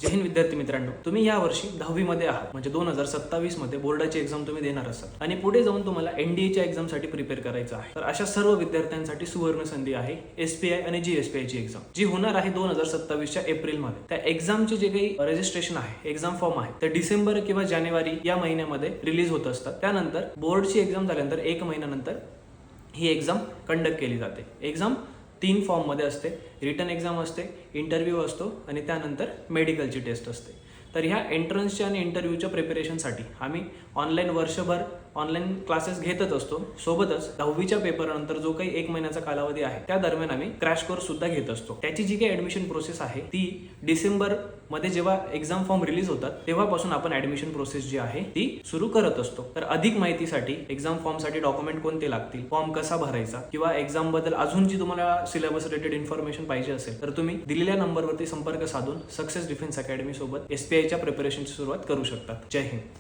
जय हिंद विद्यार्थी मित्रांनो, तुम्ही या वर्षी 10वी मध्ये आहात म्हणजे 2027 मध्ये बोर्डाची एक्झाम तुम्ही देणार असाल आणि पुढे जाऊन तुम्हाला एनडीएच्या एक्झामसाठी प्रिपेअर करायचं आहे. तर अशा सर्व विद्यार्थ्यांसाठी सुवर्ण संधी आहे एसपीआय आणि जीएसपीआय ची एक्झाम, जी होणार आहे 2027च्या एप्रिलमध्ये. त्या एक्झामचे जे काही रजिस्ट्रेशन आहे, एक्झाम फॉर्म आहे, ते डिसेंबर किंवा जानेवारी या महिन्यामध्ये रिलीज होत असतात. त्यानंतर बोर्डची एक्झाम झाल्यानंतर 1 महिन्यानंतर ही एक्झाम कंडक्ट केली जाते. एक्झाम 3 फॉर्ममध्ये असते. रिटन एक्झाम असते, इंटरव्ह्यू असतो आणि त्यानंतर मेडिकलची टेस्ट असते. तर ह्या एंट्रन्सच्या आणि इंटरव्ह्यूच्या प्रिपरेशनसाठी आम्ही ऑनलाईन वर्षभर ऑनलाईन क्लासेस घेतच असतो. सोबतच 10वीच्या पेपरनंतर जो काही 1 महिन्याचा कालावधी आहे त्या दरम्यान आम्ही क्रॅश कोर्स सुद्धा घेत असतो. त्याची जी काही ऍडमिशन प्रोसेस आहे ती डिसेंबर मध्ये जेव्हा एक्झाम फॉर्म रिलीज होतात तेव्हापासून आपण ऍडमिशन प्रोसेस जी आहे ती सुरू करत असतो. तर अधिक माहितीसाठी, एक्झाम फॉर्मसाठी डॉक्युमेंट कोणते लागतील, फॉर्म कसा भरायचा किंवा एक्झाम बद्दल अजून जी तुम्हाला सिलेबस रिलेटेड इन्फॉर्मेशन पाहिजे असेल तर तुम्ही दिलेल्या नंबरवरती संपर्क साधून सक्सेस डिफेन्स अकॅडमी सोबत एसपीआयच्या प्रिपरेशनची सुरुवात करू शकता. जय हिंद.